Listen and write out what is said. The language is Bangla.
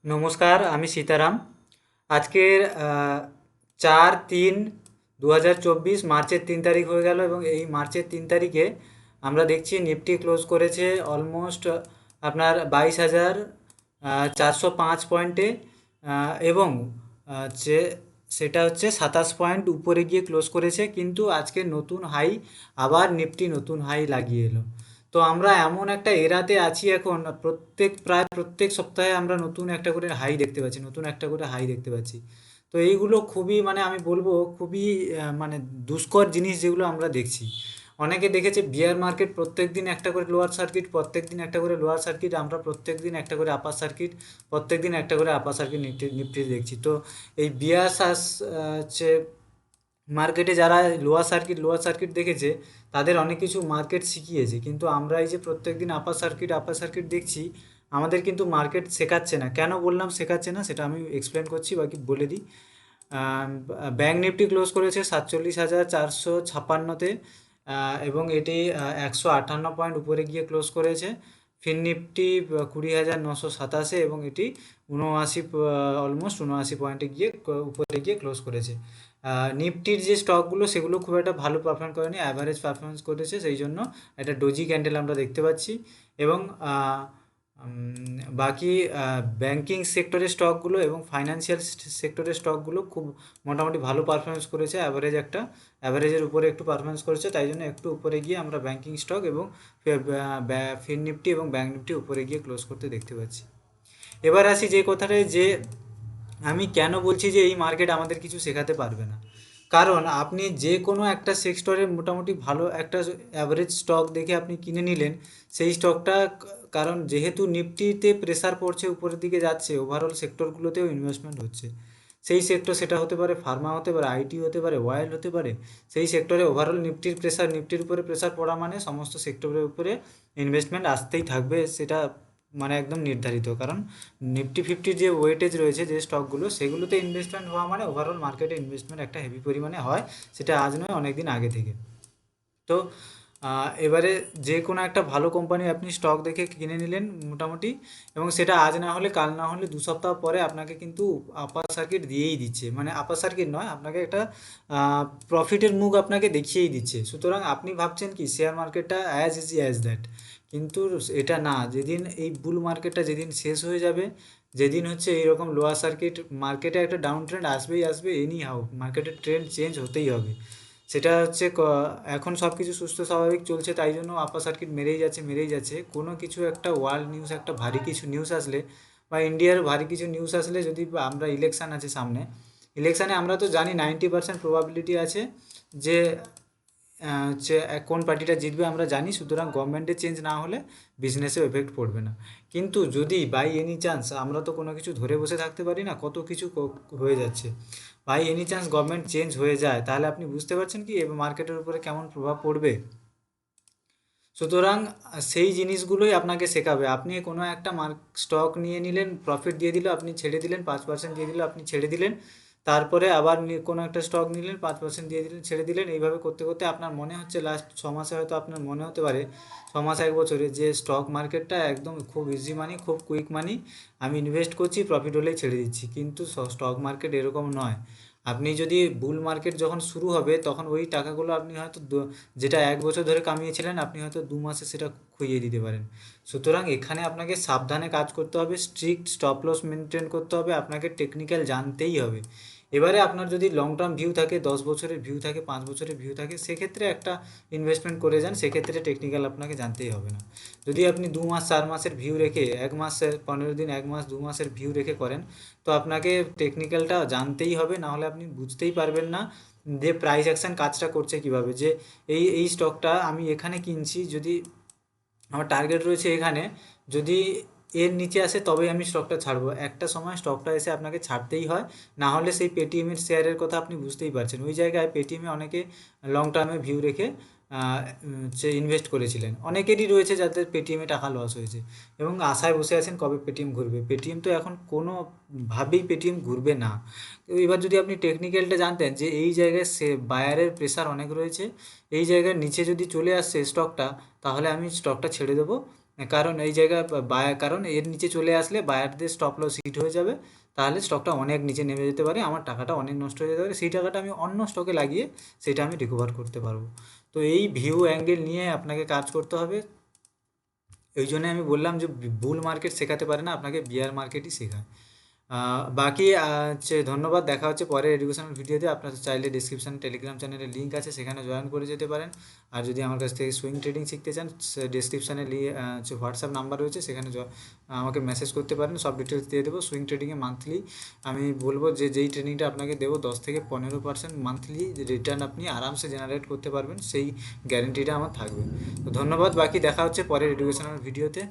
নমস্কার, আমি সীতারাম। আজকের 4/3/2024 মার্চের 3 তারিখ হয়ে গেল এবং এই মার্চের 3 তারিখে আমরা দেখছি নিফটি ক্লোজ করেছে অলমোস্ট আপনার 22,405 পয়েন্টে, এবং যে সেটা হচ্ছে 27 পয়েন্ট উপরে গিয়ে ক্লোজ করেছে। কিন্তু আজকে নতুন হাই, আবার নিফটি নতুন হাই লাগিয়ে এলো। তো আমরা এমন একটা এরাতে আছি এখন, প্রায় প্রত্যেক সপ্তাহে আমরা নতুন একটা করে হাই দেখতে পাচ্ছি, নতুন একটা করে হাই দেখতে পাচ্ছি। তো এইগুলো খুবই, মানে আমি বলবো খুবই মানে দুষ্কর জিনিস যেগুলো আমরা দেখছি। অনেকে দেখেছে বিয়ার মার্কেট প্রত্যেক দিন একটা করে লোয়ার সার্কিট, প্রত্যেক দিন একটা করে লোয়ার সার্কিট, আমরা প্রত্যেক দিন একটা করে আপার সার্কিট, প্রত্যেক দিন একটা করে আপার সার্কিট নিফটি নিফটি দেখছি। তো এই বিয়ার হচ্ছে মার্কেটে যারা লোয়ার সার্কিট দেখেছে, তাদের অনেক কিছু মার্কেট শিখিয়েছে। কিন্তু আমরা এই যে প্রত্যেক দিন আপার সার্কিট দেখছি, আমাদের কিন্তু মার্কেট শেখাচ্ছে না। কেন বললাম শেখাচ্ছে না, সেটা আমি এক্সপ্লেন করছি, বাকি বলে দিই। ব্যাঙ্ক নিফটি ক্লোজ করেছে 47,456-তে, এবং এটি 158 পয়েন্ট উপরে গিয়ে ক্লোজ করেছে। ফিন নিফটি 20,927, এবং এটি 79, অলমোস্ট 79 পয়েন্টে গিয়ে উপরে গিয়ে ক্লোজ করেছে। নিফটির যে স্টকগুলো সেগুলো খুব একটা ভালো পারফর্ম করেনি, অ্যাভারেজ পারফরমেন্স করেছে, সেই জন্য একটা ডোজি ক্যান্ডেল আমরা দেখতে পাচ্ছি। এবং বাকি ব্যাংকিং সেক্টরের স্টকগুলো এবং ফাইন্যান্সিয়াল সেক্টরের স্টকগুলো খুব মোটামুটি ভালো পারফরমেন্স করেছে, অ্যাভারেজের উপরে একটু পারফরমেন্স করেছে, তাই জন্য একটু উপরে গিয়ে আমরা ব্যাংকিং স্টক এবং ফিন নিফটি এবং ব্যাংক নিফটি উপরে গিয়ে ক্লোজ করতে দেখতে পাচ্ছি। এবার আসি যে কথাটায়, যে আমি কেন বলছি যে এই মার্কেট আমাদের কিছু শেখাতে পারবে না। কারণ আপনি যে কোনো একটা সেক্টরে মোটামুটি ভালো একটা অ্যাভারেজ স্টক দেখে আপনি কিনে নিলেন, সেই স্টকটা, কারণ যেহেতু নিফটিতে প্রেসার পড়ছে, উপরের দিকে যাচ্ছে, ওভারঅল সেক্টরগুলোতেও ইনভেস্টমেন্ট হচ্ছে। সেই সেক্টর, সেটা হতে পারে ফার্মা, হতে পারে আইটি, হতে পারে অয়েল, হতে পারে। সেই সেক্টরে ওভারঅল নিফটির উপরে প্রেসার পড়া মানে সমস্ত সেক্টরের উপরে ইনভেস্টমেন্ট আসতেই থাকবে, সেটা মানে একদম নির্ধারিত। কারণ নিফটি ফিফটির যে ওয়েটেজ রয়েছে, যে স্টকগুলো, সেগুলোতে ইনভেস্টমেন্ট হওয়া মানে ওভারঅল মার্কেটে ইনভেস্টমেন্ট একটা হেভি পরিমাণে হয়। সেটা আজ নয়, অনেক দিন আগে থেকে। তো এবারে যে কোনো একটা ভালো কোম্পানি আপনি স্টক দেখে কিনে নিলেন মোটামুটি, এবং সেটা আজ না হলে কাল, না হলে 2 সপ্তাহ পরে আপনাকে কিন্তু আপার সার্কিট দিয়েই দিচ্ছে, মানে আপার সার্কিট নয়, আপনাকে একটা প্রফিটের মুখ আপনাকে দেখিয়েই দিচ্ছে। সুতরাং আপনি ভাবছেন কি শেয়ার মার্কেটটা অ্যাজ ইজি অ্যাজ দ্যাট, কিন্তু এটা না। যেদিন এই বুল মার্কেটটা যেদিন শেষ হয়ে যাবে, যেদিন হচ্ছে এইরকম লোয়ার সার্কিট, মার্কেটে একটা ডাউন ট্রেন্ড আসবেই আসবে, এনি হাউ মার্কেটের ট্রেন্ড চেঞ্জ হতেই হবে। সেটা হচ্ছে এখন সব কিছু সুস্থ স্বাভাবিক চলছে, তাই জন্য আপার সার্কিট মেরেই যাচ্ছে। কোনো কিছু একটা ওয়ার্ল্ড নিউজ, একটা ভারী কিছু নিউজ আসলে, বা ইন্ডিয়ার ভারী কিছু নিউজ আসলে, যদি আমরা ইলেকশান আছে সামনে, ইলেকশানে আমরা তো জানি 90% প্রবাবিলিটি আছে যে হচ্ছে কোন পার্টিটা জিতবে আমরা জানি। সুতরাং গভর্নমেন্টের চেঞ্জ না হলে বিজনেসেও এফেক্ট পড়বে না। কিন্তু যদি বাই এনি চান্স, আমরা তো কোনো কিছু ধরে বসে থাকতে পারি না, কত কিছু হয়ে যাচ্ছে, by any chance government change হয়ে যায়, তাহলে আপনি বুঝতে পারছেন কি এবার মার্কেটের উপরে কেমন প্রভাব পড়বে। সুতরাং সেই জিনিসগুলোই আপনাকে শেখাবে। আপনি কোনো একটা স্টক নিয়ে নিলেন, প্রফিট দিয়ে দিল, আপনি ছেড়ে দিলেন, 5% দিয়ে দিল, আপনি ছেড়ে দিলেন। তারপরে আবার কোনো একটা স্টক নিলেন, 5% দিয়ে দিলেন, ছেড়ে দিলেন। এইভাবে করতে করতে আপনার মনে হচ্ছে লাস্ট 6 মাসে, হয়তো আপনার মনে হতে পারে 6 মাস 1 বছরে, যে স্টক মার্কেটটা একদম খুব ইজি মানি, খুব কুইক মানি, আমি ইনভেস্ট করছি, প্রফিট হলেই ছেড়ে দিচ্ছি। কিন্তু স্টক মার্কেট এরকম নয়। আপনি যদি বুল মার্কেট যখন শুরু হবে, তখন ওই টাকাগুলো আপনি হয়তো যেটা 1 বছর ধরে কামিয়েছিলেন, আপনি হয়তো 2 মাসে সেটা খুইয়ে দিতে পারেন। সুতরাং এখানে আপনাকে সাবধানে কাজ করতে হবে, স্ট্রিক্ট স্টপ লস মেনটেন করতে হবে, আপনাকে টেকনিক্যাল জানতেই হবে। এবারে আপনার যদি লং টার্ম ভিউ থাকে, 10 বছরের ভিউ থাকে, 5 বছরের ভিউ থাকে, সেক্ষেত্রে একটা ইনভেস্টমেন্ট করে যান, সেক্ষেত্রে টেকনিক্যাল আপনাকে জানতেই হবে না। যদি আপনি 2 মাস 4 মাসের ভিউ রেখে, 1 মাসের 15 দিন, 1 মাস 2 মাসের ভিউ রেখে করেন, তো আপনাকে টেকনিক্যালটা জানতেই হবে, না হলে আপনি বুঝতেই পারবেন না যে প্রাইস অ্যাকশন কাজটা করছে কিভাবে। যে এই স্টকটা আমি এখানে কিনছি, যদি আমার টার্গেট রয়েছে এখানে, যদি এর নিচে আসে তবেই আমি স্টকটা ছাড়বো। একটা সময় স্টকটা এসে আপনাকে ছাড়তেই হয়, না হলে সেই পেটিএমের শেয়ারের কথা আপনি বুঝতেই পারছেন। ওই জায়গায় পেটিএমে অনেকে লং টার্মে ভিউ রেখে সে ইনভেস্ট করেছিলেন। অনেকেরই রয়েছে যাদের পেটিএমে টাকা লস হয়েছে এবং আশায় বসে আছেন কবে পেটিএম ঘুরবে। পেটিএম তো এখন কোনোভাবেই পেটিএম ঘুরবে না। তো এবার যদি আপনি টেকনিক্যালটা জানতেন যে এই জায়গায় সে বায়ারের প্রেশার অনেক রয়েছে, এই জায়গার নিচে যদি চলে আসছে স্টকটা, তাহলে আমি স্টকটা ছেড়ে দেবো, কারণ এই জায়গায় কারণ এর নিচে চলে আসলে বায়ারদের স্টপ লস হিট হয়ে যাবে, তাহলে স্টকটা অনেক নিচে নেমে যেতে পারে, আমার টাকাটা অনেক নষ্ট হয়ে যেতে পারে, সেই টাকাটা আমি অন্য স্টকে লাগিয়ে সেটা আমি রিকভার করতে পারবো। তো এই ভিউ অ্যাঙ্গেল নিয়ে আপনাকে কাজ করতে হবে। ওই জন্য আমি বললাম যে বুল মার্কেট শেখাতে পারে না, আপনাকে বিয়ার মার্কেটই শেখায়। বাকি হচ্ছে ধন্যবাদ, দেখা হচ্ছে পরে এডুকেশনাল ভিডিওতে। আপনার চাইলে ডিসক্রিপশানে টেলিগ্রাম চ্যানেলের লিঙ্ক আছে, সেখানে জয়েন করে যেতে পারেন। আর যদি আমার কাছ থেকে সুইং ট্রেডিং শিখতে চান, ডিসক্রিপশানে হচ্ছে হোয়াটসঅ্যাপ নাম্বার রয়েছে, সেখানে আমাকে মেসেজ করতে পারেন, সব ডিটেলস দিয়ে দেবো। সুইং ট্রেডিংয়ে মান্থলি আমি বলবো যে যেই ট্রেনিংটা আপনাকে দেবো 10 থেকে 15% মান্থলি রিটার্ন আপনি আরামসে জেনারেট করতে পারবেন, সেই গ্যারেন্টিটা আমার থাকবে। তো ধন্যবাদ, বাকি দেখা হচ্ছে পরের এডুকেশনাল ভিডিওতে।